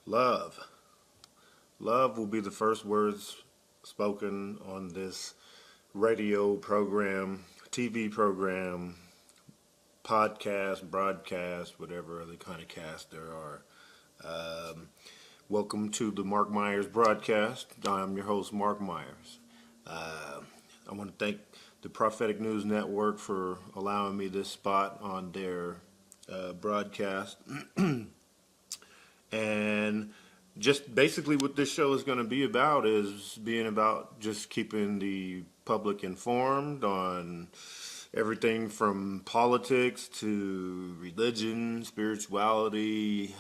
Love. Love will be the first words spoken on this radio program, TV program, podcast, broadcast, whatever other kind of cast there are. Um, Welcome to the Mark Myers broadcast. I'm your host, Mark Myers. I want to thank the Prophetic News Network for allowing me this spot on their broadcast. And just basically what this show is going to be about is being about just keeping the public informed on everything from politics to religion, spirituality,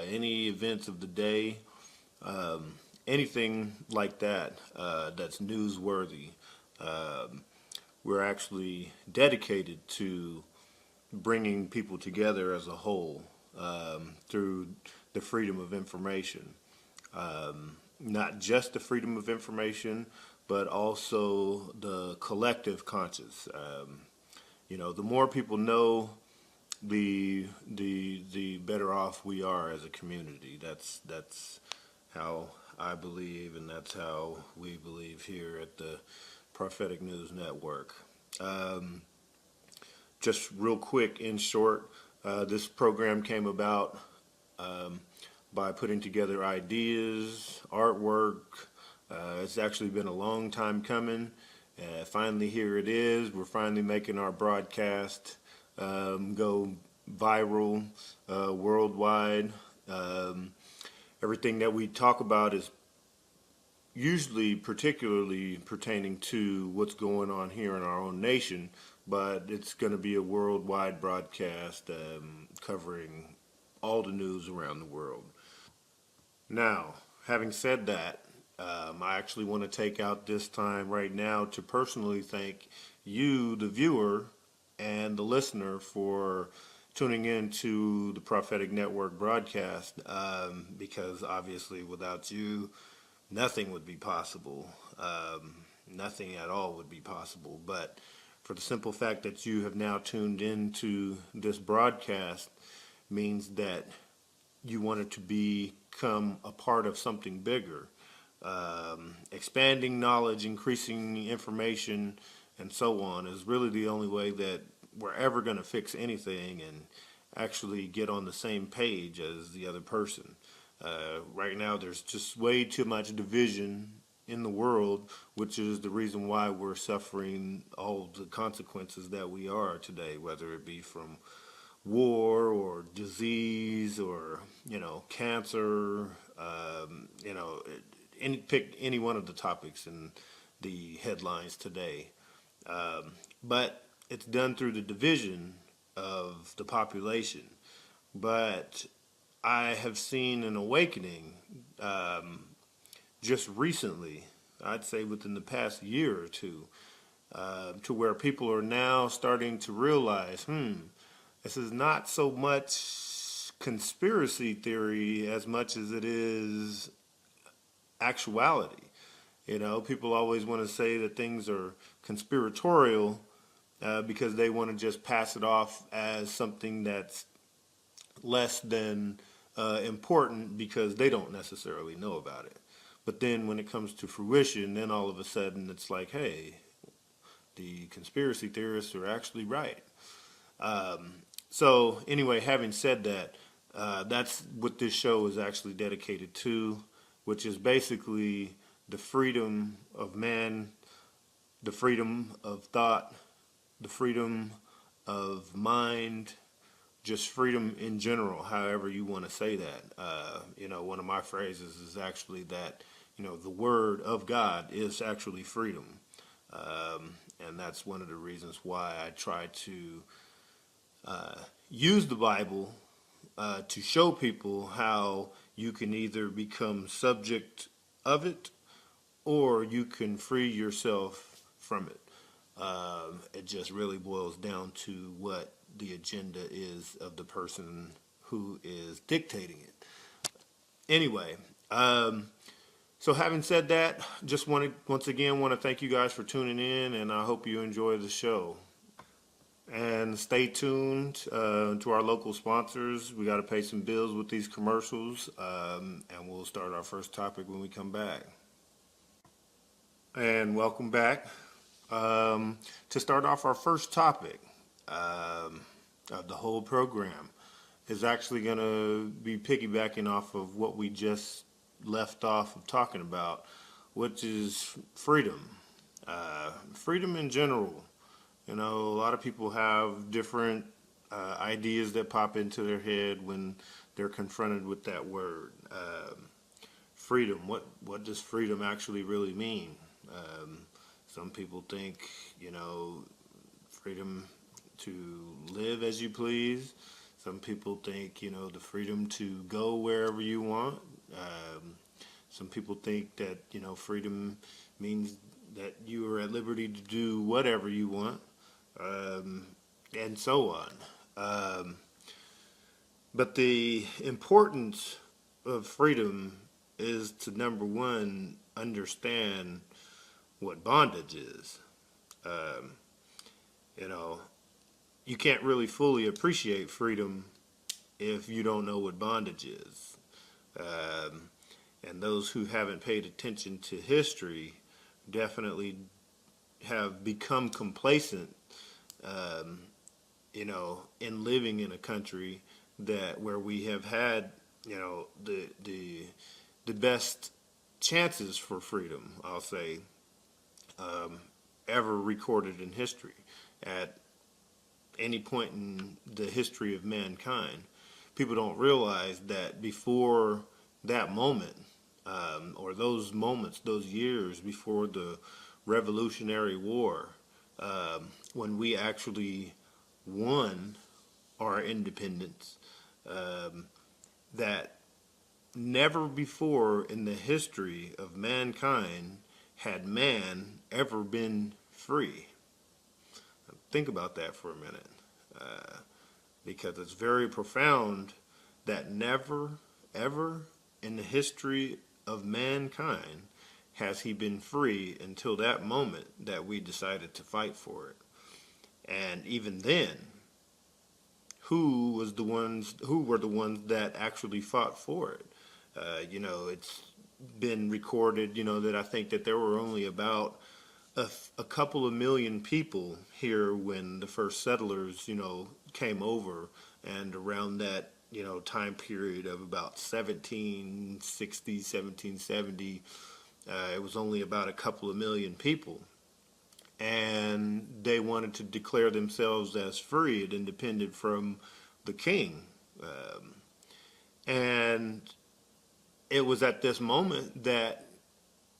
any events of the day, anything like that that's newsworthy. Um, we're actually dedicated to bringing people together as a whole through the freedom of information. Not just the freedom of information, but also the collective conscious. The more people know, the better off we are as a community. That's how I believe, and that's how we believe here at the Prophetic News Network. Um, just real quick, in short, this program came about um, by putting together ideas, artwork. It's actually been a long time coming. Finally, here it is. We're finally making our broadcast go viral worldwide. Um, Everything that we talk about is usually particularly pertaining to what's going on here in our own nation, but it's going to be a worldwide broadcast covering all the news around the world. Now, having said that, I actually want to take out this time right now to personally thank you, the viewer, and the listener for tuning in to the Prophetic Network broadcast because obviously without you, nothing would be possible. Nothing at all would be possible. But for the simple fact that you have now tuned into this broadcast means that you wanted to become a part of something bigger. Expanding knowledge, increasing information, and so on is really the only way that we're ever going to fix anything and actually get on the same page as the other person. Right now, there's just way too much division in the world, which is the reason why we're suffering all the consequences that we are today, whether it be from war or disease or cancer. Pick any one of the topics in the headlines today. But it's done through the division of the population. But I have seen an awakening just recently, I'd say within the past year or two, to where people are now starting to realize, this is not so much conspiracy theory as much as it is actuality. People always want to say that things are conspiratorial because they want to just pass it off as something that's less than important because they don't necessarily know about it. But then when it comes to fruition, then all of a sudden it's like, hey, the conspiracy theorists are actually right. So anyway, having said that, that's what this show is actually dedicated to, which is basically the freedom of man, the freedom of thought, the freedom of mind, just freedom in general, however you want to say that. One of my phrases is actually that, the word of God is actually freedom. And that's one of the reasons why I try to use the Bible to show people how you can either become subject of it or you can free yourself from it. It just really boils down to what the agenda is of the person who is dictating it. Anyway, so having said that, once again want to thank you guys for tuning in, and I hope you enjoy the show. And stay tuned to our local sponsors. We got to pay some bills with these commercials, and we'll start our first topic when we come back. And welcome back. To start off our first topic of the whole program is actually going to be piggybacking off of what we just left off of talking about, which is freedom. Freedom in general. You know, a lot of people have different ideas that pop into their head when they're confronted with that word. Freedom. What does freedom actually really mean? Some people think, you know, freedom to live as you please. Some people think, you know, the freedom to go wherever you want. Some people think that, you know, freedom means that you are at liberty to do whatever you want, and so on. But the importance of freedom is to, number one, understand what bondage is. You know, you can't really fully appreciate freedom if you don't know what bondage is. And those who haven't paid attention to history definitely have become complacent, you know, in living in a country that where we have had, you know, the best chances for freedom, I'll say, ever recorded in history at any point in the history of mankind. People don't realize that before that moment, or those moments, those years before the Revolutionary War, when we actually won our independence, that never before in the history of mankind had man ever been free. Think about that for a minute, because it's very profound that never, ever in the history of mankind has he been free until that moment that we decided to fight for it. And even then, who were the ones that actually fought for it? You know, it's been recorded, you know, that I think that there were only about a couple of million people here when the first settlers, you know, came over, and around that, you know, time period of about 1760, 1770, it was only about a couple of million people. And they wanted to declare themselves as free and independent from the king. And it was at this moment that,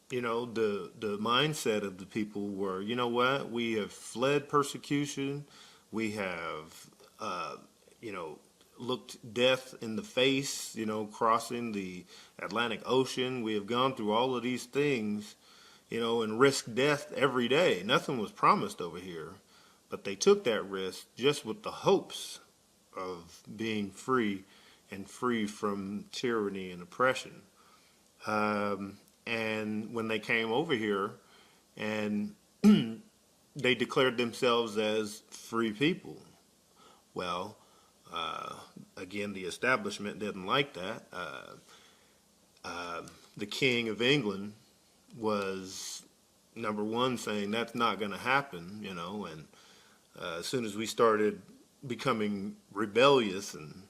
you know, the mindset of the people were, you know what, we have fled persecution, we have, you know, looked death in the face, you know, crossing the Atlantic Ocean. We have gone through all of these things, you know, and risked death every day. Nothing was promised over here, but they took that risk just with the hopes of being free and free from tyranny and oppression. And when they came over here and they declared themselves as free people, well, again, the establishment didn't like that. The King of England was, number one, saying that's not going to happen, you know, and as soon as we started becoming rebellious and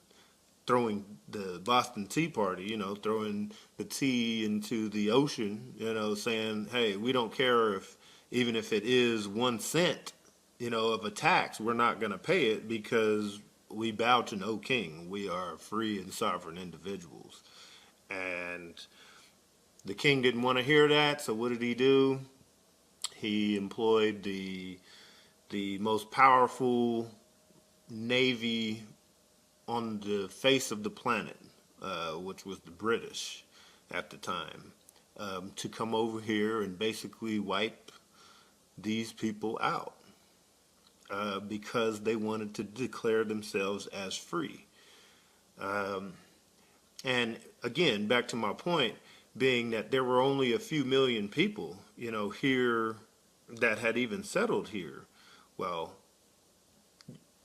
throwing the Boston Tea Party, you know, throwing the tea into the ocean, you know, saying, hey, we don't care if, even if it is 1 cent, you know, of a tax, we're not going to pay it because we bow to no king. We are free and sovereign individuals. And the king didn't want to hear that, so what did he do? He employed the most powerful navy on the face of the planet, which was the British at the time, to come over here and basically wipe these people out, because they wanted to declare themselves as free. And again, back to my point, being that there were only a few million people, you know, here that had even settled here. Well,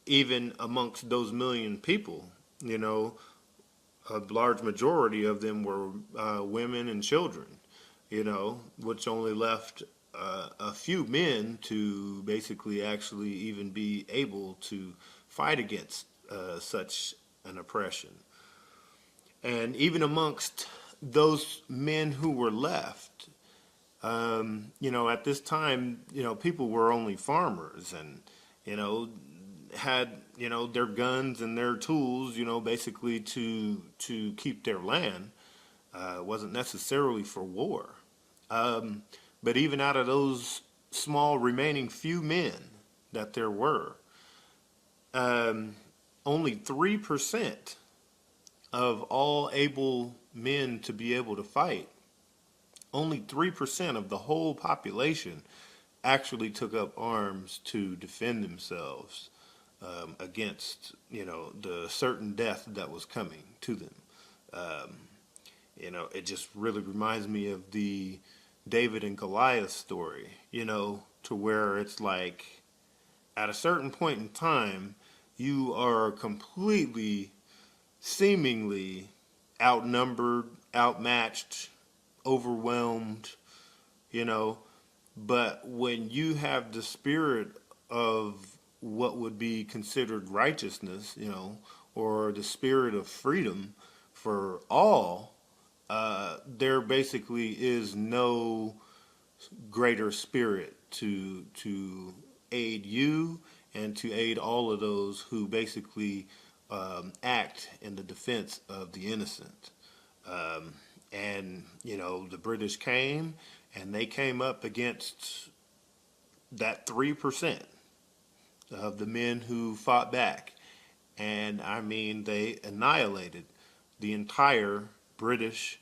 even amongst those million people, you know, a large majority of them were women and children, you know, which only left a few men to basically actually even be able to fight against such an oppression. And even amongst those men who were left, you know, at this time, you know, people were only farmers and, you know, had, you know, their guns and their tools, you know, basically to keep their land. Wasn't necessarily for war. But even out of those small remaining few men that there were, only 3% of all able men to be able to fight, only 3% of the whole population actually took up arms to defend themselves against, you know, the certain death that was coming to them. You know, it just really reminds me of the David and Goliath story, you know, to where it's like at a certain point in time, you are completely, seemingly outnumbered, outmatched, overwhelmed, you know, but when you have the spirit of what would be considered righteousness, you know, or the spirit of freedom for all, there basically is no greater spirit to aid you and to aid all of those who basically act in the defense of the innocent. And, you know, the British came and they came up against that 3% of the men who fought back. And I mean, they annihilated the entire British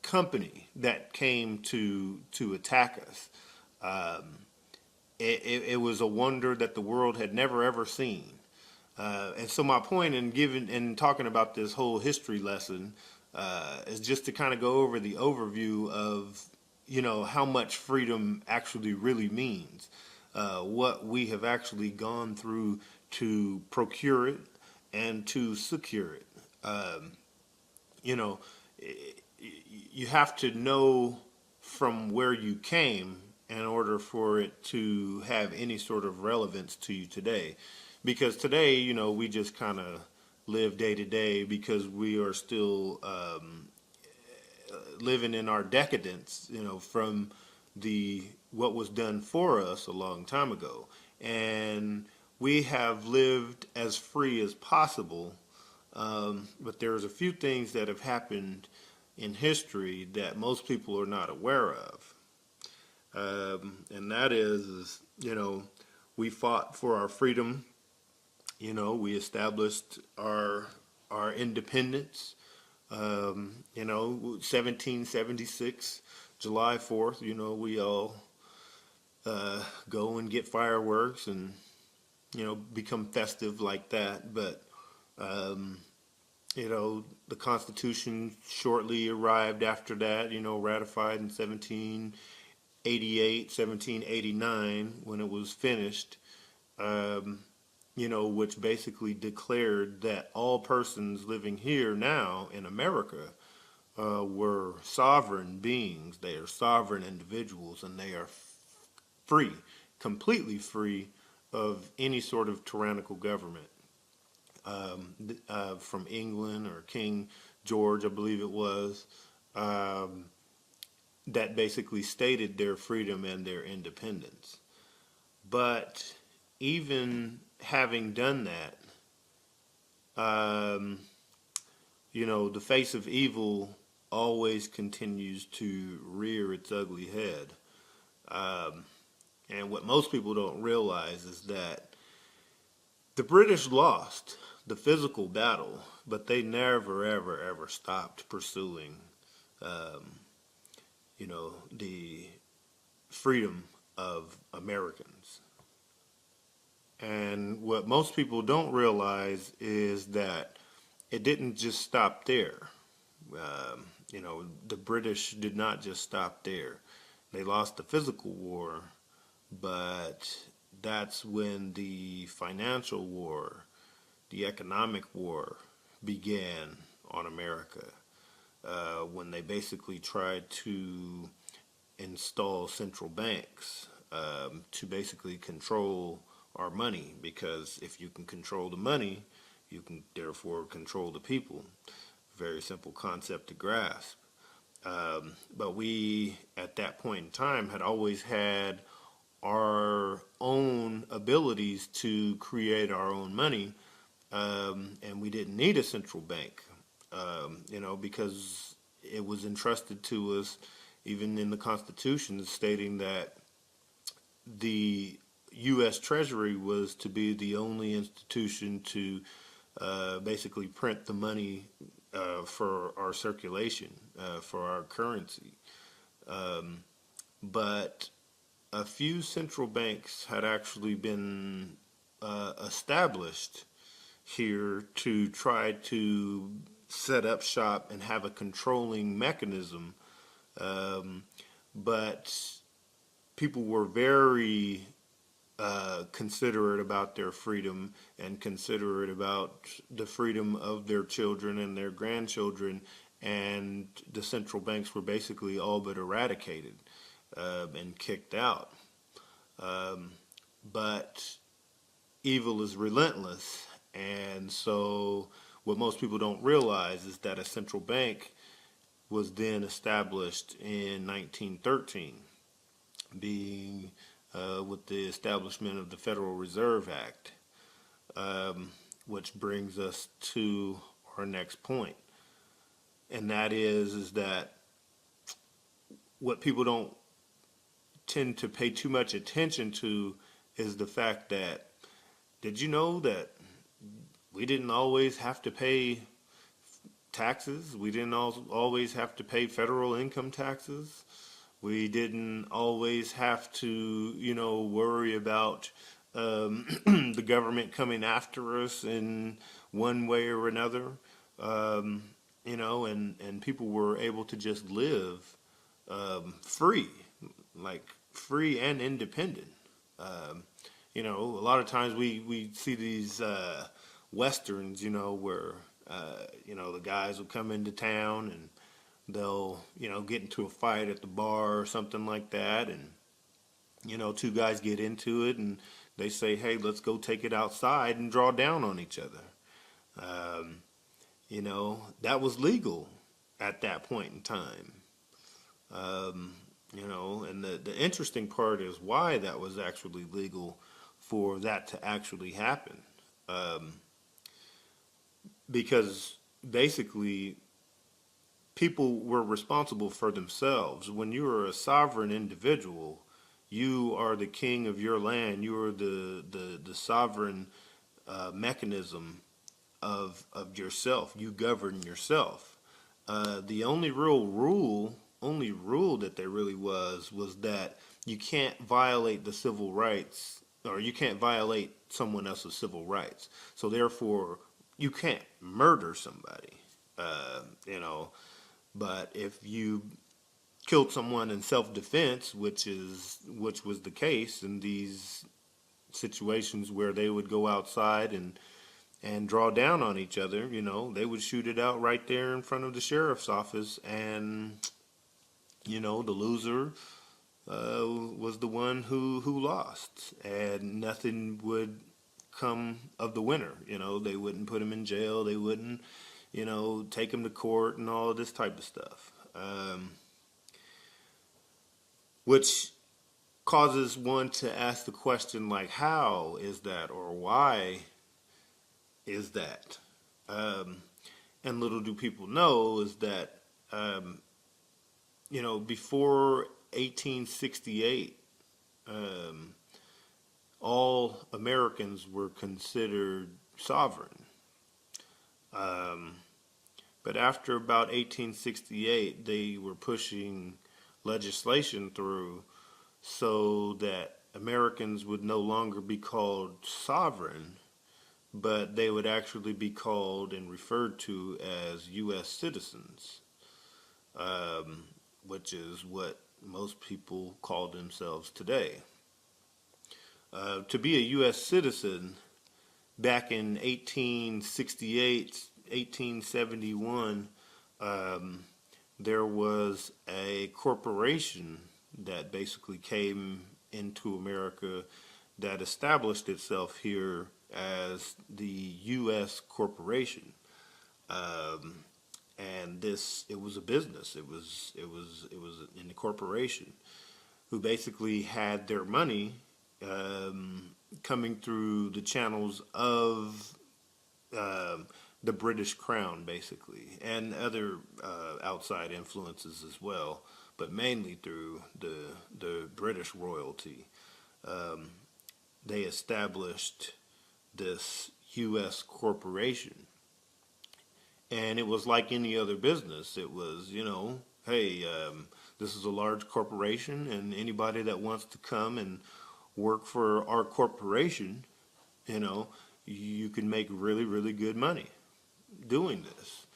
company that came to attack us. It was a wonder that the world had never ever seen. And so my point in giving and talking about this whole history lesson is just to kind of go over the overview of, you know, how much freedom actually really means, what we have actually gone through to procure it and to secure it. You know, you have to know from where you came in order for it to have any sort of relevance to you today. Because today, you know, we just kind of live day to day because we are still living in our decadence, you know, from what was done for us a long time ago. And we have lived as free as possible, but there's a few things that have happened in history that most people are not aware of. And that is, you know, we fought for our freedom. You know, we established our independence. You know, 1776, July 4th, you know, we all go and get fireworks and, you know, become festive like that. But, you know, the Constitution shortly arrived after that, you know, ratified in 1788, 1789 when it was finished. You know, which basically declared that all persons living here now in America were sovereign beings. They are sovereign individuals, and they are free, completely free of any sort of tyrannical government. From England or King George, I believe it was, that basically stated their freedom and their independence. But even having done that, you know, the face of evil always continues to rear its ugly head. And what most people don't realize is that the British lost the physical battle, but they never, ever, ever stopped pursuing, you know, the freedom of Americans. And what most people don't realize is that it didn't just stop there. You know, the British did not just stop there. They lost the physical war, but that's when the financial war, the economic war began on America, when they basically tried to install central banks to basically control our money, because if you can control the money, you can therefore control the people. Very simple concept to grasp. But we, at that point in time, had always had our own abilities to create our own money, and we didn't need a central bank, because it was entrusted to us, even in the Constitution, stating that the U.S. Treasury was to be the only institution to basically print the money for our circulation, for our currency. But a few central banks had actually been established here to try to set up shop and have a controlling mechanism. But people were very considerate about their freedom and considerate about the freedom of their children and their grandchildren, and the central banks were basically all but eradicated and kicked out. But evil is relentless, and so what most people don't realize is that a central bank was then established in 1913, being with the establishment of the Federal Reserve Act, which brings us to our next point, and that is that what people don't tend to pay too much attention to is the fact that, did you know that we didn't always have to pay taxes? We didn't always have to pay federal income taxes. We didn't always have to, worry about the government coming after us in one way or another. And people were able to just live free, like free and independent. A lot of times we see these westerns, where the guys will come into town and they'll get into a fight at the bar or something like that, and two guys get into it and they say, hey, let's go take it outside and draw down on each other. That was legal at that point in time. And the interesting part is why that was actually legal for that to actually happen. Because basically people were responsible for themselves. When you are a sovereign individual, you are the king of your land. You are the sovereign mechanism of yourself. You govern yourself. The only rule that there really was that you can't violate the civil rights, or you can't violate someone else's civil rights. So therefore, you can't murder somebody. But if you killed someone in self-defense, which was the case in these situations where they would go outside and draw down on each other, they would shoot it out right there in front of the sheriff's office, and the loser was the one who lost, and nothing would come of the winner. They wouldn't put him in jail, they wouldn't take him to court and all of this type of stuff, which causes one to ask the question, like, how is that, or why is that? And little do people know is that before 1868, all Americans were considered sovereign. But after about 1868, they were pushing legislation through so that Americans would no longer be called sovereign, but they would actually be called and referred to as U.S. citizens, which is what most people call themselves today. To be a U.S. citizen back in 1868, 1871, there was a corporation that basically came into America that established itself here as the U.S. corporation. And it was a business. It was an incorporation who basically had their money coming through the channels of the British Crown, basically, and other outside influences as well, but mainly through the British royalty. They established this U.S. corporation, and it was like any other business. It was, hey, this is a large corporation, and anybody that wants to come and work for our corporation, you can make really, really good money doing this.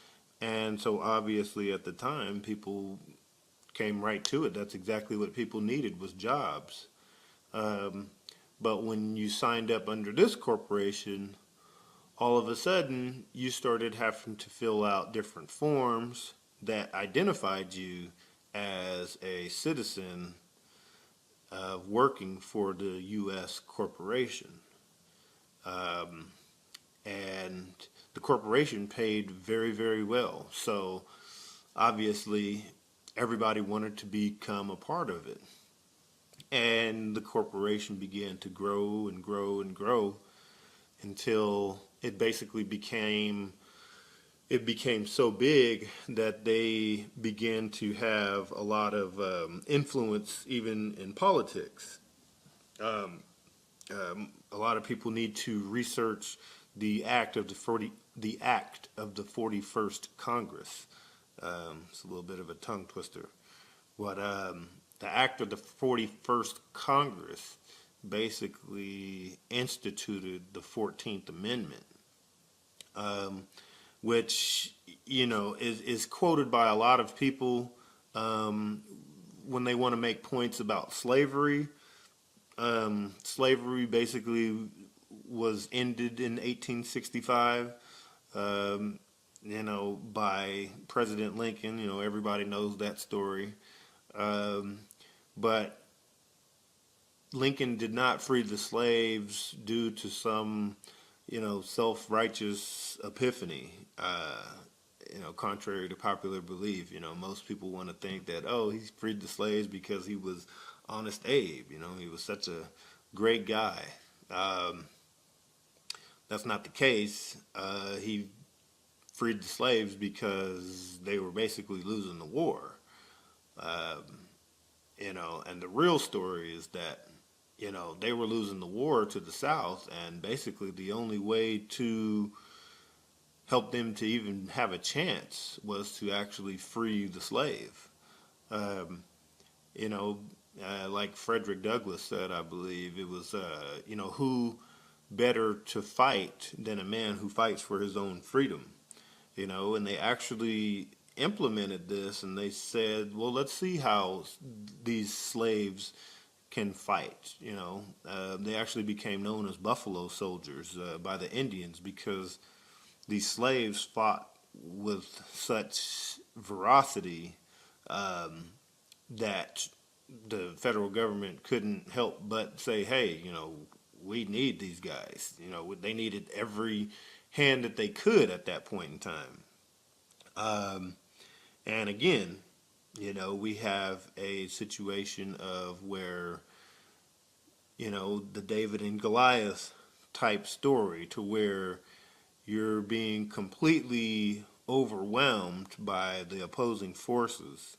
And so obviously at the time, people came right to it. That's exactly what people needed, was jobs. But when you signed up under this corporation, all of a sudden you started having to fill out different forms that identified you as a citizen working for the U.S. corporation. And the corporation paid very, very well. So obviously everybody wanted to become a part of it. And the corporation began to grow and grow and grow until it basically became so big that they began to have a lot of influence even in politics. A lot of people need to research the act of the 41st Congress. It's a little bit of a tongue twister, but the act of the 41st Congress basically instituted the 14th Amendment, which is quoted by a lot of people when they want to make points about slavery. Slavery basically was ended in 1865, by President Lincoln. Everybody knows that story. But Lincoln did not free the slaves due to some, self-righteous epiphany. Contrary to popular belief, most people want to think that, he freed the slaves because he was Honest Abe. He was such a great guy. That's not the case. He freed the slaves because they were basically losing the war. And the real story is that, they were losing the war to the South, and basically the only way to help them to even have a chance was to actually free the slave. Like Frederick Douglass said, I believe, it was, who better to fight than a man who fights for his own freedom, and they actually implemented this, and they said, well, let's see how these slaves can fight. They actually became known as Buffalo Soldiers by the Indians, because these slaves fought with such ferocity that the federal government couldn't help but say, hey, we need these guys. They needed every hand that they could at that point in time. And again, we have a situation of where, the David and Goliath type story, to where you're being completely overwhelmed by the opposing forces.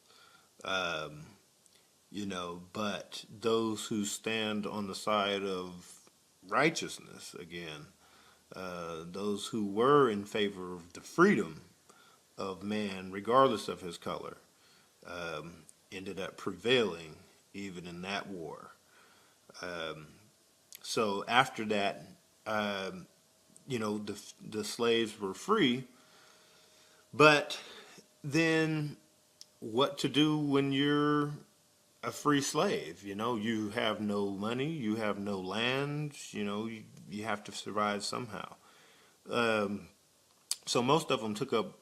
But those who stand on the side of righteousness, again, those who were in favor of the freedom of man, regardless of his color, ended up prevailing even in that war. So after that, the slaves were free, but then what to do when you're a free slave. You have no money, you have no land, you have to survive somehow. Um, so most of them took up,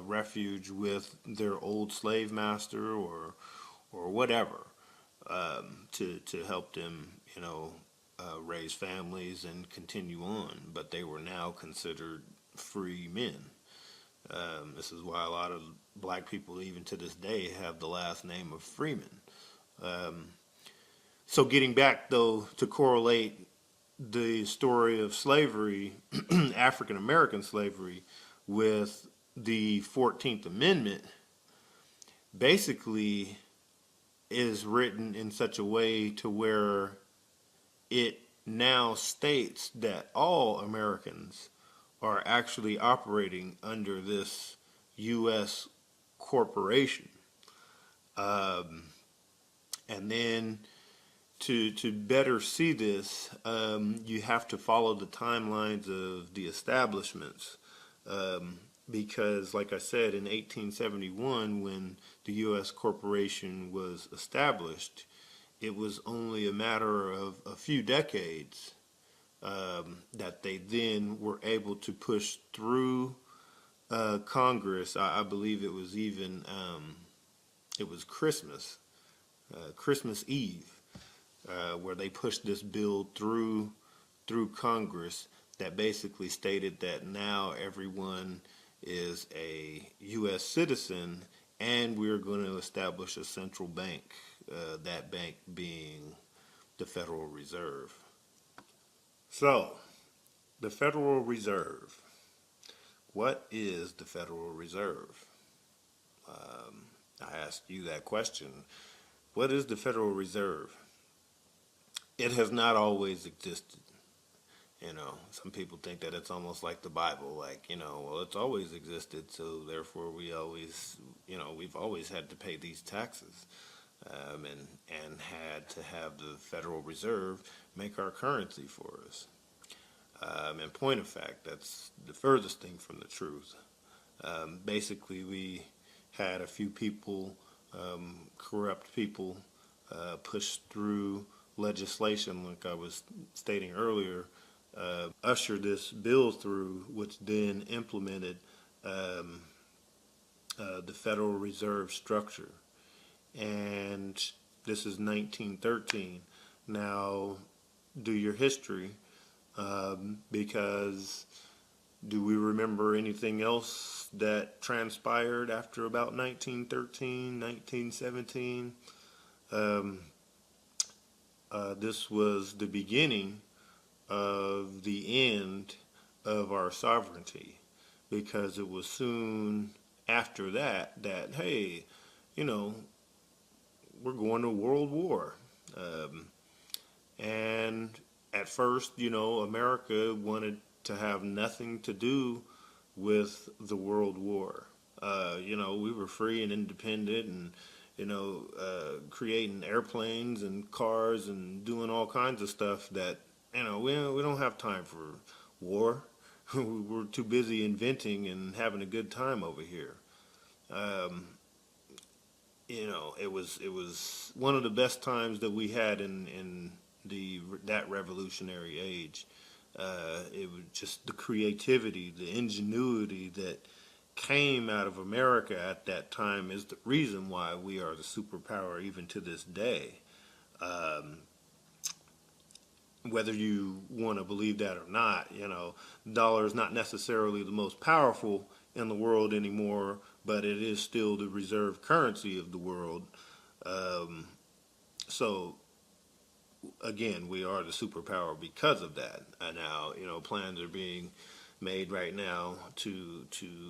refuge with their old slave master or whatever, to help them, raise families and continue on. But they were now considered free men. This is why a lot of black people, even to this day, have the last name of Freeman. Um, so getting back, though, to correlate the story of slavery, African American slavery, with the 14th Amendment, basically is written in such a way to where it now states that all Americans are actually operating under this U.S. corporation. Um, and then to better see this, you have to follow the timelines of the establishments. Because, like I said, in 1871, when the U.S. corporation was established, it was only a matter of a few decades that they then were able to push through Congress. I believe it was even it was Christmas Eve, where they pushed this bill through Congress that basically stated that now everyone is a U.S. citizen, and we're going to establish a central bank. That bank being the Federal Reserve. So, the Federal Reserve. What is the Federal Reserve? I asked you that question. What is the Federal Reserve? It has not always existed. Some people think that it's almost like the Bible, well, it's always existed, so therefore we've always had to pay these taxes, and had to have the Federal Reserve make our currency for us. In point of fact, that's the furthest thing from the truth. Basically, we had a few people, corrupt people, push through legislation, like I was stating earlier, usher this bill through, which then implemented the Federal Reserve structure. And this is 1913. Now, do your history, because do we remember anything else that transpired after about 1913, 1917? This was the beginning of the end of our sovereignty, because it was soon after that, hey, we're going to World War. And at first, America wanted to have nothing to do with the World War. We were free and independent and, creating airplanes and cars and doing all kinds of stuff that, we don't have time for war. We're too busy inventing and having a good time over here. It was one of the best times that we had in that revolutionary age. It was just the creativity, the ingenuity that came out of America at that time is the reason why we are the superpower even to this day. Whether you want to believe that or not, the dollar is not necessarily the most powerful in the world anymore, but it is still the reserve currency of the world. So, again, we are the superpower because of that. And now, plans are being made right now to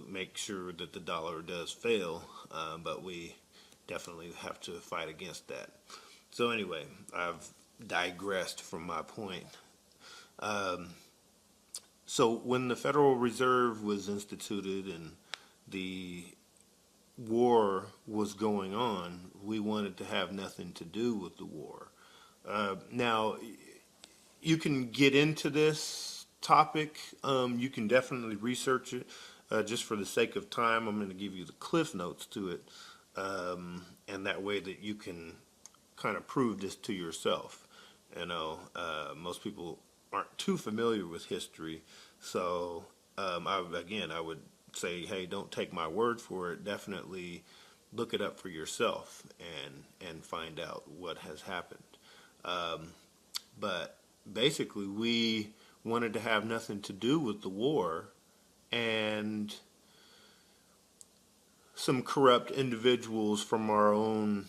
make sure that the dollar does fail, but we definitely have to fight against that. So anyway, I've digressed from my point. So when the Federal Reserve was instituted and the war was going on, we wanted to have nothing to do with the war. Now, you can get into this topic. You can definitely research it. Just for the sake of time, I'm going to give you the cliff notes to it, and that way that you can kind of prove this to yourself. Most people aren't too familiar with history, so I would say, hey, don't take my word for it. Definitely look it up for yourself and find out what has happened. But basically, we wanted to have nothing to do with the war, and some corrupt individuals from our own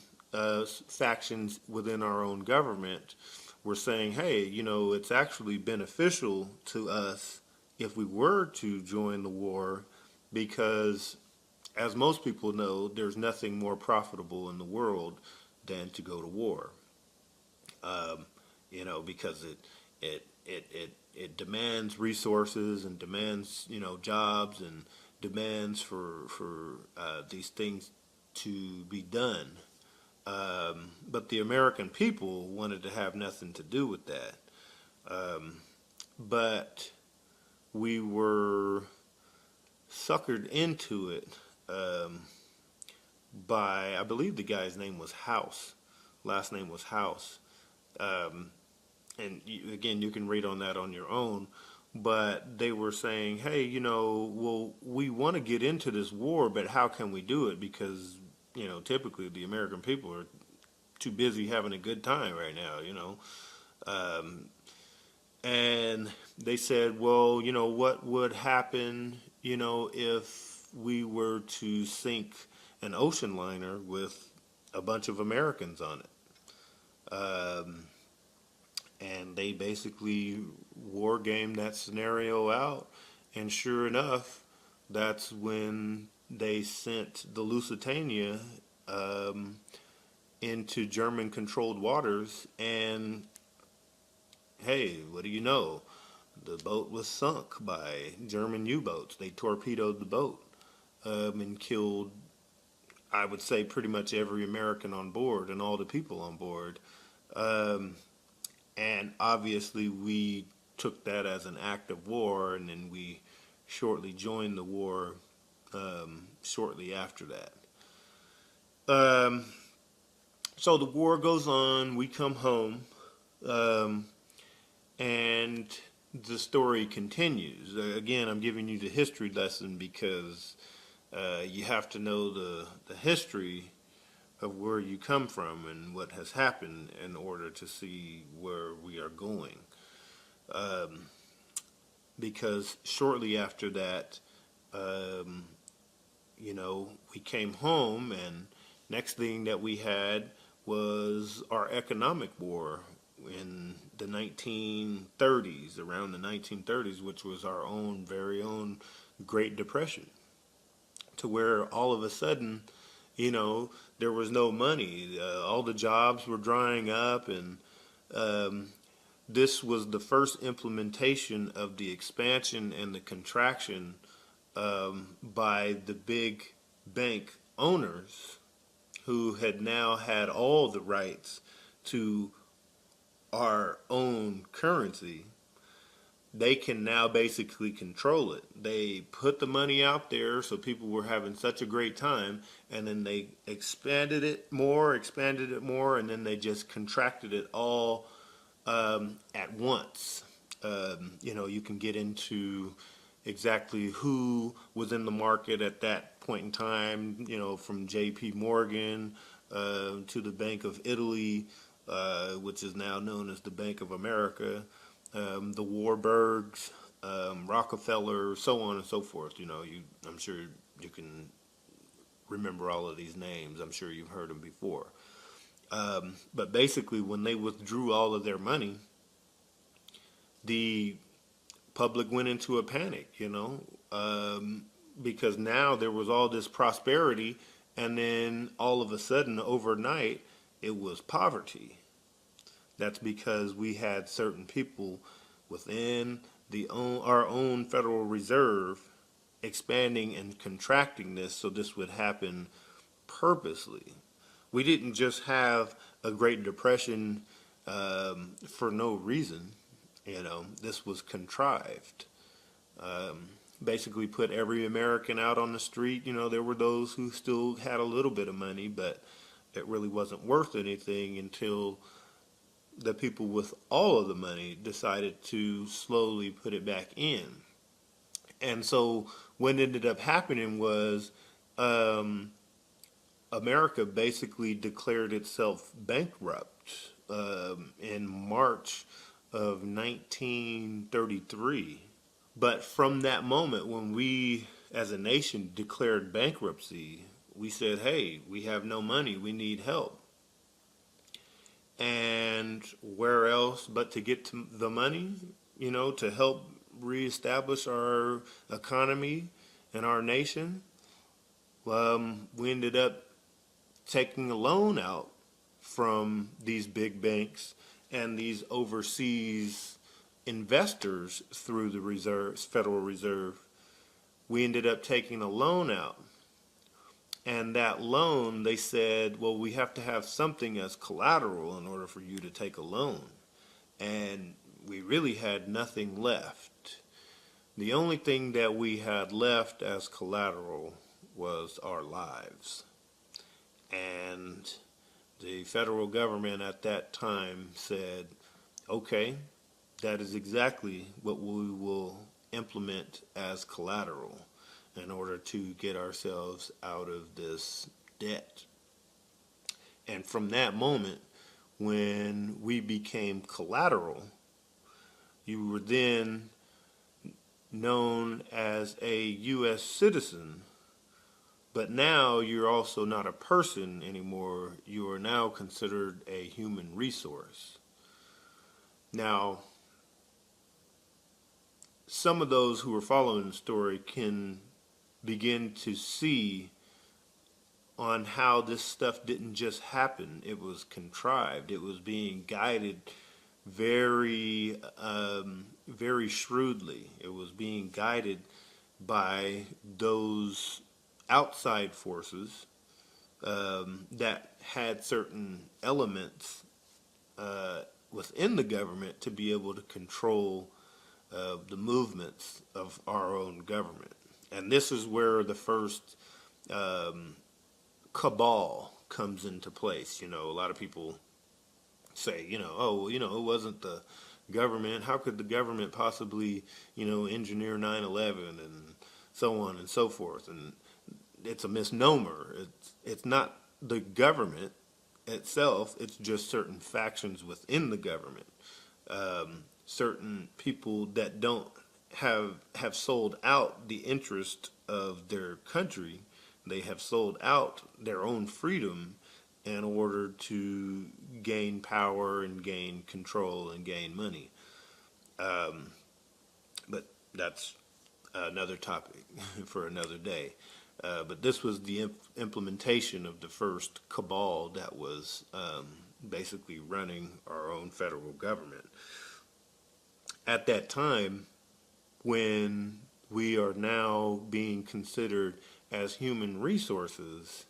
factions within our own government were saying, hey, it's actually beneficial to us if we were to join the war, because as most people know, there's nothing more profitable in the world than to go to war. Because it demands resources and demands, jobs and demands for these things to be done. But the American people wanted to have nothing to do with that. But we were suckered into it by, I believe the guy's name was House. Last name was House. And again, you can read on that on your own. But they were saying, hey, well, we want to get into this war, but how can we do it? Because, typically the American people are too busy having a good time right now, And they said, well, what would happen, if we were to sink an ocean liner with a bunch of Americans on it? And they basically war gamed that scenario out. And sure enough, that's when they sent the Lusitania into German-controlled waters. And hey, what do you know? The boat was sunk by German U-boats. They torpedoed the boat and killed, I would say, pretty much every American on board and all the people on board. And obviously we took that as an act of war, and then we shortly joined the war shortly after that. So the war goes on, we come home, and the story continues. Again, I'm giving you the history lesson because you have to know the history of where you come from and what has happened in order to see where we are going. Because shortly after that, we came home, and next thing that we had was our economic war in the 1930s, around the 1930s, which was our own very own Great Depression, to where all of a sudden, there was no money. All the jobs were drying up, and this was the first implementation of the expansion and the contraction by the big bank owners, who had now had all the rights to our own currency. They can now basically control it. They put the money out there, so people were having such a great time, and then they expanded it more, and then they just contracted it all at once. You can get into exactly who was in the market at that point in time, from J.P. Morgan to the Bank of Italy, which is now known as the Bank of America, the Warburgs, Rockefeller, so on and so forth. I'm sure you can remember all of these names. I'm sure you've heard them before. But basically, when they withdrew all of their money, the public went into a panic, because now there was all this prosperity, and then all of a sudden, overnight, it was poverty. That's because we had certain people within our own Federal Reserve expanding and contracting this, so this would happen purposely. We didn't just have a Great Depression for no reason. This was contrived. Basically put every American out on the street. There were those who still had a little bit of money, but it really wasn't worth anything until the people with all of the money decided to slowly put it back in. And so what ended up happening was um, America basically declared itself bankrupt in March of 1933. But from that moment, when we as a nation declared bankruptcy, we said, hey, we have no money, we need help. And where else but to get to the money, to help reestablish our economy and our nation? We ended up taking a loan out from these big banks and these overseas investors through the Federal Reserve. We ended up taking a loan out. And that loan, they said, well, we have to have something as collateral in order for you to take a loan. And we really had nothing left. The only thing that we had left as collateral was our lives. And the federal government at that time said, okay, that is exactly what we will implement as collateral in order to get ourselves out of this debt. And from that moment, when we became collateral, you were then known as a U.S. citizen, but now you're also not a person anymore. You are now considered a human resource. Now, some of those who are following the story can begin to see on how this stuff didn't just happen. It was contrived. It was being guided very, very shrewdly. It was being guided by those outside forces that had certain elements within the government to be able to control the movements of our own government. And this is where the first cabal comes into place. A lot of people say, it wasn't the government. How could the government possibly, engineer 9/11 and so on and so forth? And it's a misnomer. It's not the government itself. It's just certain factions within the government. Certain people that don't have sold out the interest of their country. They have sold out their own freedom in order to gain power and gain control and gain money. But that's another topic for another day. But this was the implementation of the first cabal that was basically running our own federal government. At that time, when we are now being considered as human resources,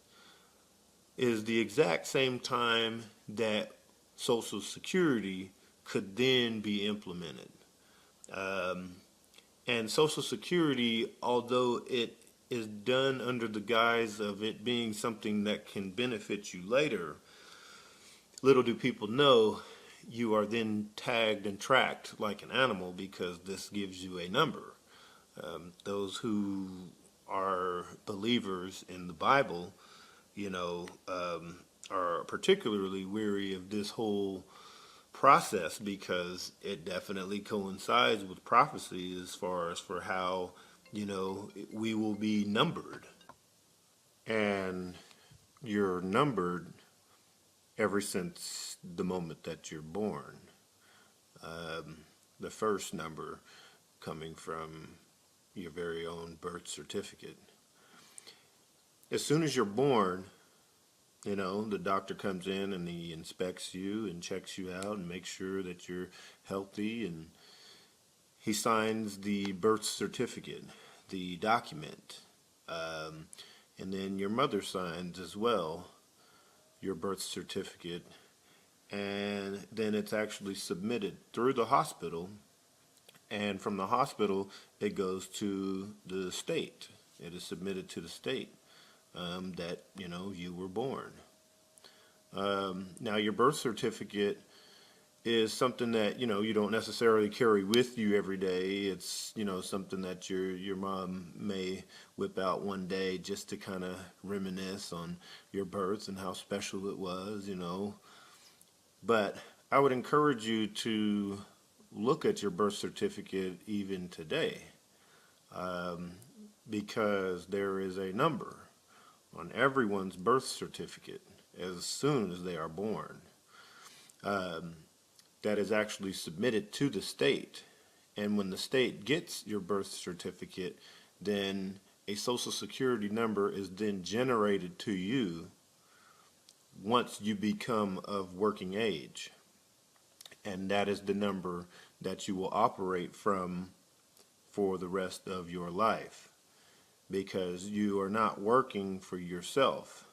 is the exact same time that Social Security could then be implemented. And Social Security, although it is done under the guise of it being something that can benefit you later, little do people know you are then tagged and tracked like an animal because this gives you a number. Those who are believers in the Bible, are particularly weary of this whole process because it definitely coincides with prophecy as far as for how, we will be numbered. And you're numbered ever since the moment that you're born. The first number coming from your very own birth certificate. As soon as you're born, the doctor comes in and he inspects you and checks you out and makes sure that you're healthy, and he signs the birth certificate, the document, and then your mother signs as well your birth certificate, and then it's actually submitted through the hospital, and from the hospital it goes to the state. It is submitted to the state that you were born. Now, your birth certificate is something that you don't necessarily carry with you every day. It's something that your mom may whip out one day just to kind of reminisce on your birth and how special it was. But I would encourage you to look at your birth certificate even today, um, because there is a number on everyone's birth certificate as soon as they are born. Um, that is actually submitted to the state. And when the state gets your birth certificate, then a social security number is then generated to you once you become of working age. And that is the number that you will operate from for the rest of your life, because you are not working for yourself.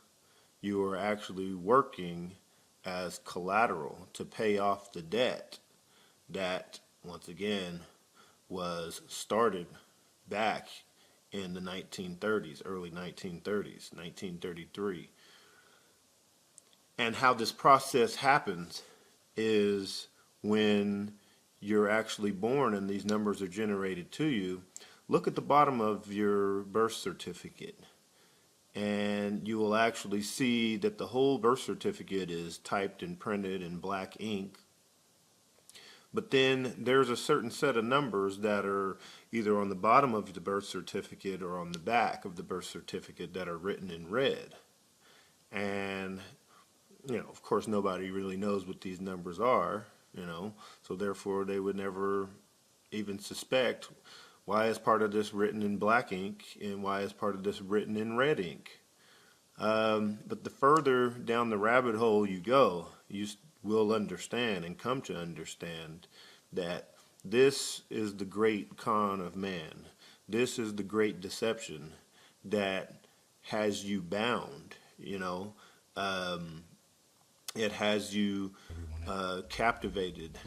You are actually working as collateral to pay off the debt that, once again, was started back in the 1930s, early 1930s, 1933. And how this process happens is when you're actually born and these numbers are generated to you. Look at the bottom of your birth certificate, and you will actually see that the whole birth certificate is typed and printed in black ink. But then there's a certain set of numbers that are either on the bottom of the birth certificate or on the back of the birth certificate that are written in red. And, of course, nobody really knows what these numbers are, so therefore they would never even suspect, why is part of this written in black ink and why is part of this written in red ink? But the further down the rabbit hole you go, you will understand and come to understand that this is the great con of man. This is the great deception that has you bound. It has you captivated,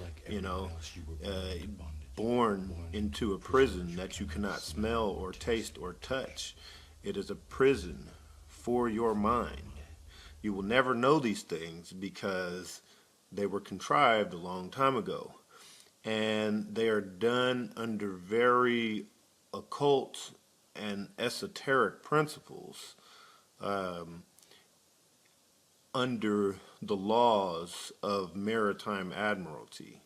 born into a prison that you cannot smell or taste or touch. It is a prison for your mind. You will never know these things because they were contrived a long time ago. And they are done under very occult and esoteric principles, under the laws of maritime admiralty.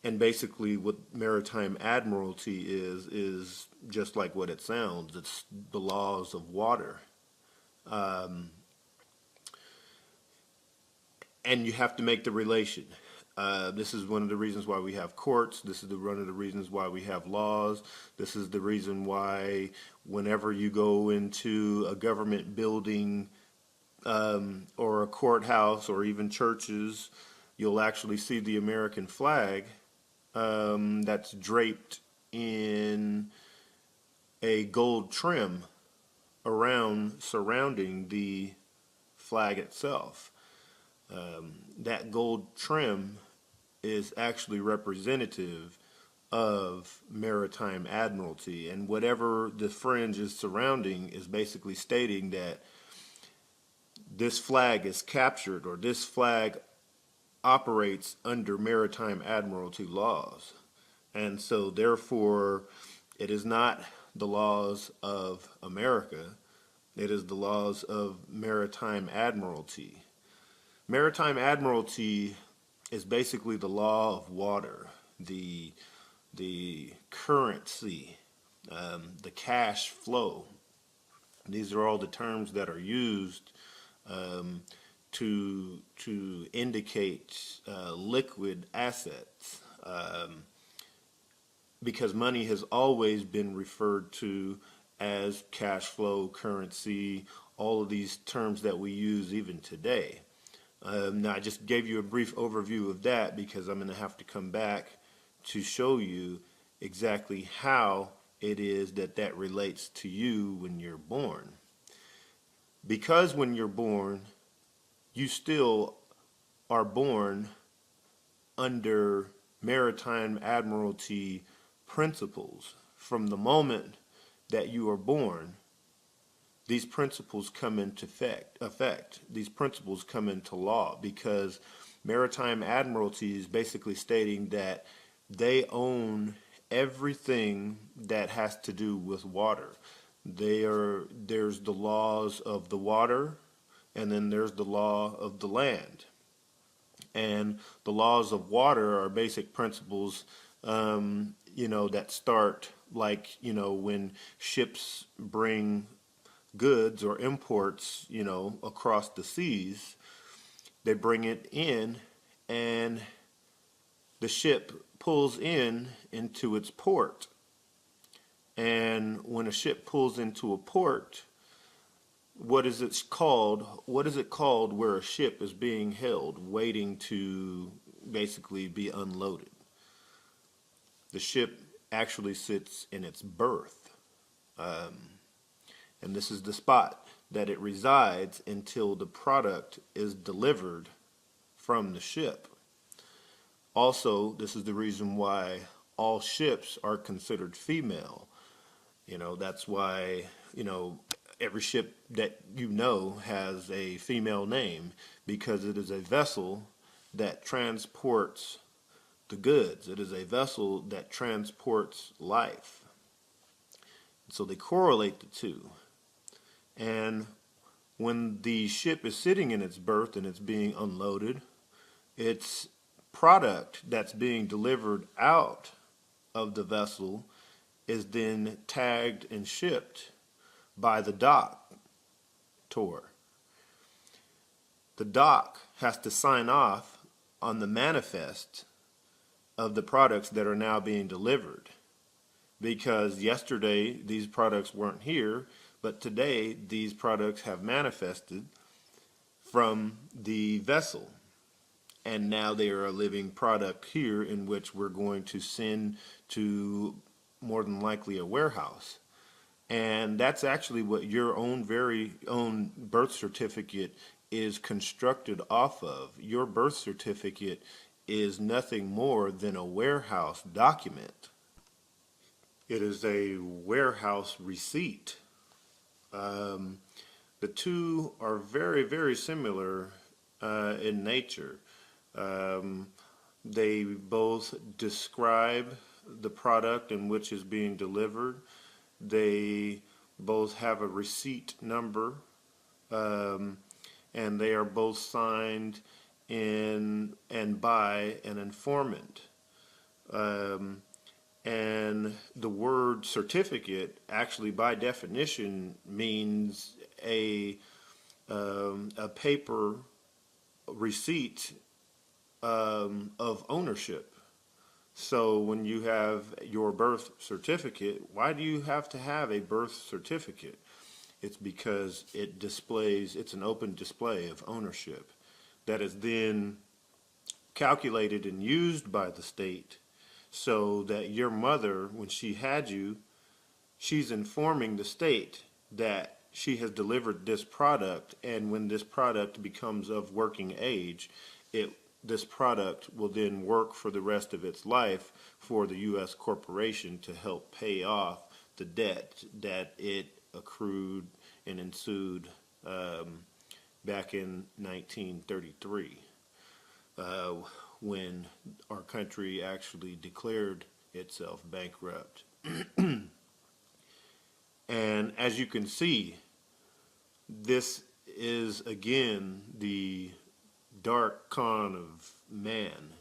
And basically what maritime admiralty is just like what it sounds. It's the laws of water. And you have to make the relation. This is one of the reasons why we have courts. This is one of the reasons why we have laws. This is the reason why whenever you go into a government building, or a courthouse or even churches, you'll actually see the American flag that's draped in a gold trim surrounding the flag itself. That gold trim is actually representative of maritime admiralty, and whatever the fringe is surrounding is basically stating that this flag is captured, or this flag operates under maritime admiralty laws. And so therefore it is not the laws of America, it is the laws of maritime admiralty. Maritime admiralty is basically the law of water, the currency, the cash flow. These are all the terms that are used to indicate liquid assets, because money has always been referred to as cash flow, currency, all of these terms that we use even today. Now, I just gave you a brief overview of that because I'm going to have to come back to show you exactly how it is that relates to you when you're born. Because when you're born, you still are born under maritime admiralty principles. From the moment that you are born, these principles come into effect. These principles come into law because maritime admiralty is basically stating that they own everything that has to do with water. There's the laws of the water, and then there's the law of the land. And the laws of water are basic principles, that start like, when ships bring goods or imports, across the seas, they bring it in and the ship pulls into its port. And when a ship pulls into a port, what is it called? What is it called where a ship is being held, waiting to basically be unloaded? The ship actually sits in its berth. And this is the spot that it resides until the product is delivered from the ship. Also, this is the reason why all ships are considered female. That's why, every ship that has a female name, because it is a vessel that transports the goods. It is a vessel that transports life. So they correlate the two. And when the ship is sitting in its berth and it's being unloaded, its product that's being delivered out of the vessel is then tagged and shipped by the dock tour. The dock has to sign off on the manifest of the products that are now being delivered, because yesterday these products weren't here, but today these products have manifested from the vessel, and now they are a living product here, in which we're going to send to more than likely a warehouse. And that's actually what your own very own birth certificate is constructed off of. Your birth certificate is nothing more than a warehouse document. It is a warehouse receipt. The two are very, very similar in nature. They both describe the product in which is being delivered. They both have a receipt number, and they are both signed in and by an informant. And the word certificate actually, by definition, means a paper receipt of ownership. So when you have your birth certificate, why do you have to have a birth certificate? It's because it's an open display of ownership that is then calculated and used by the state, so that your mother, when she had you, she's informing the state that she has delivered this product, and when this product becomes of working age, this product will then work for the rest of its life for the U.S. corporation to help pay off the debt that it accrued and ensued back in 1933, when our country actually declared itself bankrupt. And as you can see, this is again the dark con of man,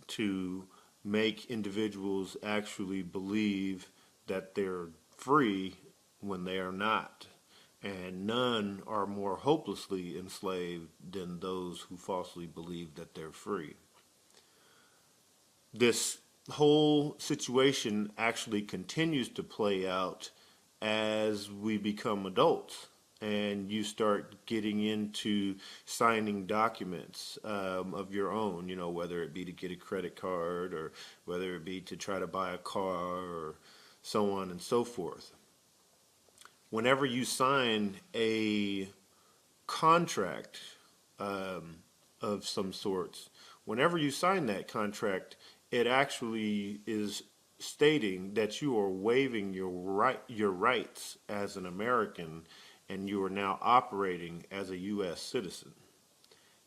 to make individuals actually believe that they're free when they are not. And none are more hopelessly enslaved than those who falsely believe that they're free. This whole situation actually continues to play out as we become adults, and you start getting into signing documents of your own, whether it be to get a credit card or whether it be to try to buy a car or so on and so forth. Whenever you sign a contract of some sorts, whenever you sign that contract, it actually is stating that you are waiving your rights as an American, and you are now operating as a U.S. citizen.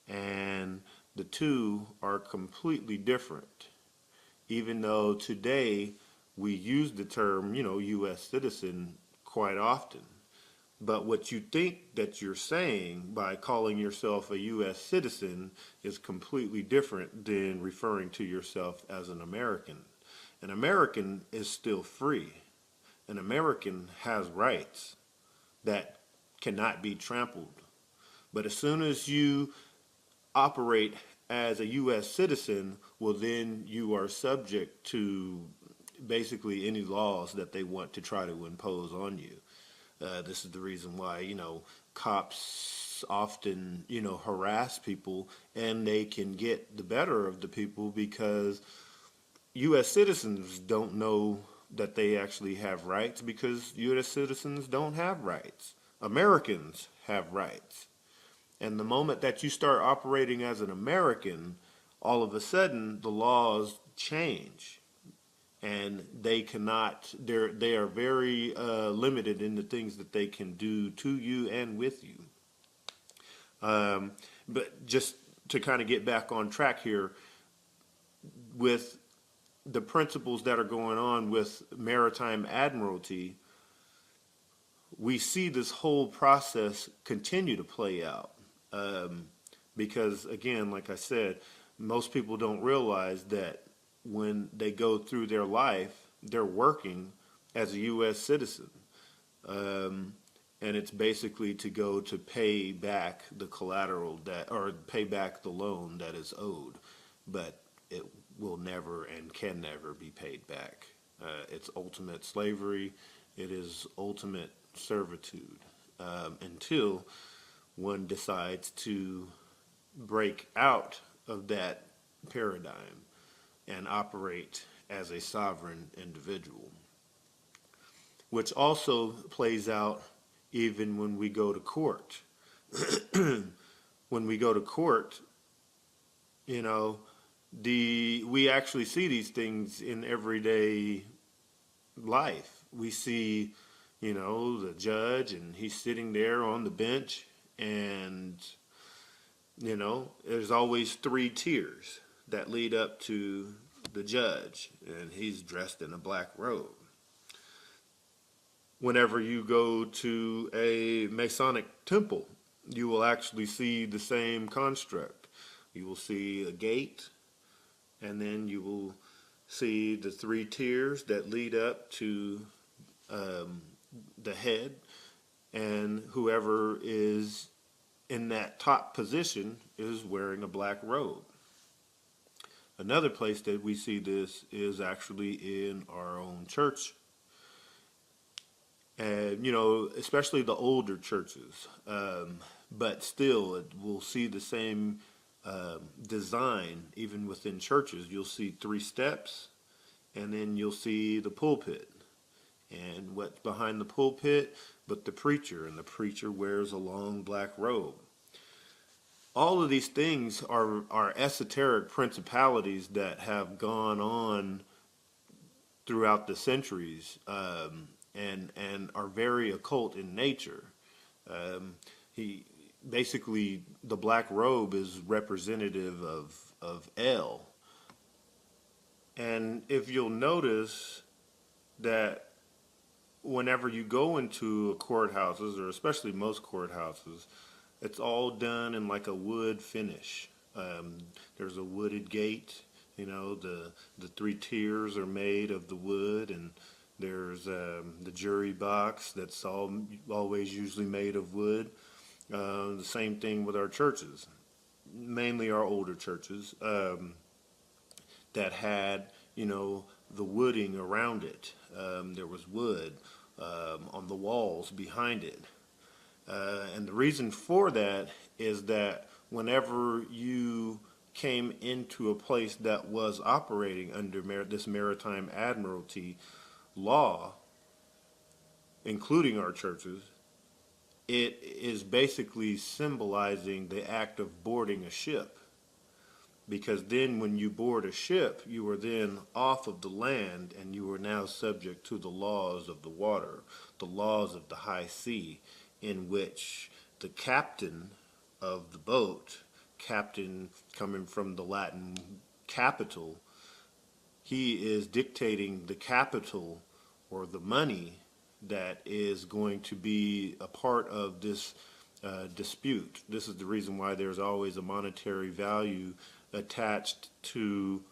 And the two are completely different. Even though today we use the term, U.S. citizen quite often. But what you think that you're saying by calling yourself a U.S. citizen is completely different than referring to yourself as an American. An American is still free. An American has rights that cannot be trampled. But as soon as you operate as a U.S. citizen, well, then you are subject to basically any laws that they want to try to impose on you. This is the reason why, cops often, harass people, and they can get the better of the people because U.S. citizens don't know that they actually have rights because U.S. citizens don't have rights. Americans have rights. And the moment that you start operating as an American, all of a sudden the laws change. And they are very limited in the things that they can do to you and with you. But just to kind of get back on track here, with the principles that are going on with maritime admiralty, we see this whole process continue to play out. Because, again, like I said, most people don't realize that when they go through their life, they're working as a U.S. citizen. And it's basically to go to pay back the collateral or pay back the loan that is owed. But it will never and can never be paid back. It's ultimate slavery. It is ultimate servitude until one decides to break out of that paradigm and operate as a sovereign individual, which also plays out even when we go to court. When we go to court, we actually see these things in everyday life. We see, the judge, and he's sitting there on the bench, and, there's always 3 tiers that lead up to the judge, and he's dressed in a black robe. Whenever you go to a Masonic temple, you will actually see the same construct. You will see a gate, and then you will see the 3 tiers that lead up to the head, and whoever is in that top position is wearing a black robe. Another place that we see this is actually in our own church. And, especially the older churches. But still, we'll see the same design even within churches. You'll see 3 steps, and then you'll see the pulpit. And what's behind the pulpit but the preacher, and the preacher wears a long black robe. All of these things are esoteric principalities that have gone on throughout the centuries, and are very occult in nature. The black robe is representative of El. And if you'll notice that whenever you go into courthouses, or especially most courthouses, it's all done in like a wood finish. There's a wooded gate. The 3 tiers are made of the wood, and there's the jury box that's always usually made of wood. The same thing with our churches, mainly our older churches that had, the wooding around it. There was wood on the walls behind it. And the reason for that is that whenever you came into a place that was operating under this maritime admiralty law, including our churches, it is basically symbolizing the act of boarding a ship. because then when you board a ship, you are then off of the land and you are now subject to the laws of the water, the laws of the high sea, in which the captain of the boat, captain coming from the Latin capital, he is dictating the capital or the money that is going to be a part of this dispute. This is the reason why there's always a monetary value attached to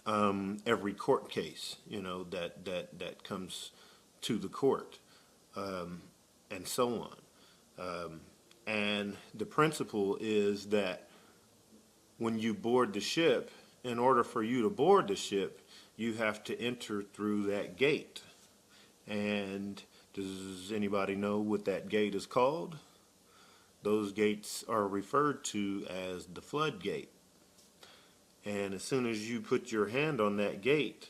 every court case, that comes to the court, and so on. And the principle is that when you board the ship, in order for you to board the ship, you have to enter through that gate. And does anybody know what that gate is called? Those gates are referred to as the floodgate. And as soon as you put your hand on that gate,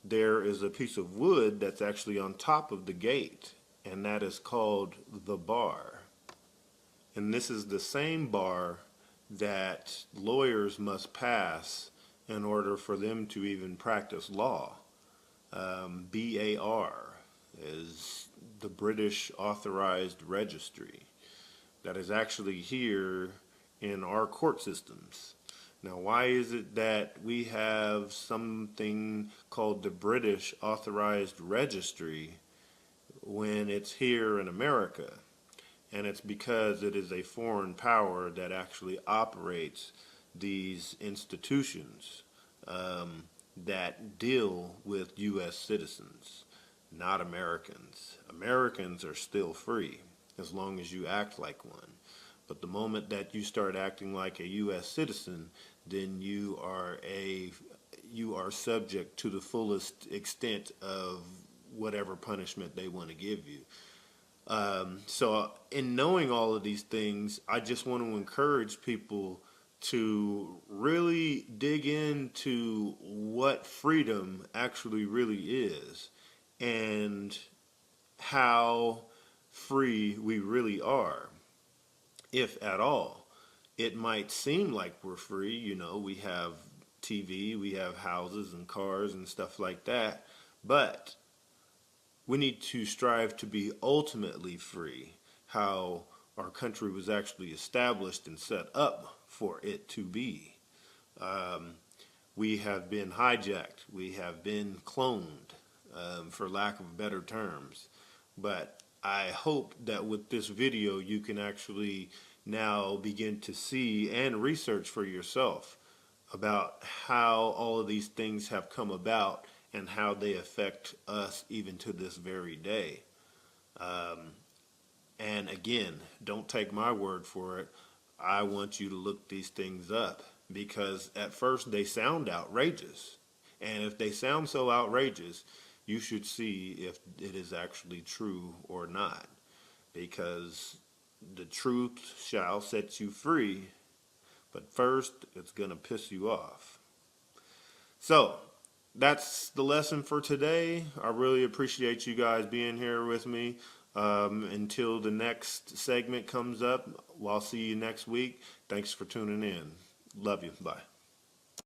there is a piece of wood that's actually on top of the gate, and that is called the bar. And this is the same bar that lawyers must pass in order for them to even practice law. BAR is the British Authorized Registry that is actually here in our court systems. Now, why is it that we have something called the British Authorized Registry when it's here in America? And it's because it is a foreign power that actually operates these institutions that deal with U.S. citizens, not Americans. Americans are still free as long as you act like one. But the moment that you start acting like a U.S. citizen, then you are subject to the fullest extent of whatever punishment they want to give you. So in knowing all of these things, I just want to encourage people to really dig into what freedom actually really is and how free we really are, if at all. It might seem like we're free, we have TV, we have houses and cars and stuff like that, but we need to strive to be ultimately free, how our country was actually established and set up for it to be. We have been hijacked. We have been cloned, for lack of better terms. But I hope that with this video, you can actually now begin to see and research for yourself about how all of these things have come about and how they affect us even to this very day. And again, don't take my word for it. I want you to look these things up, because at first they sound outrageous. And if they sound so outrageous, you should see if it is actually true or not. Because the truth shall set you free, but first it's going to piss you off. So, that's the lesson for today. I really appreciate you guys being here with me. Until the next segment comes up, I'll see you next week. Thanks for tuning in. Love you. Bye.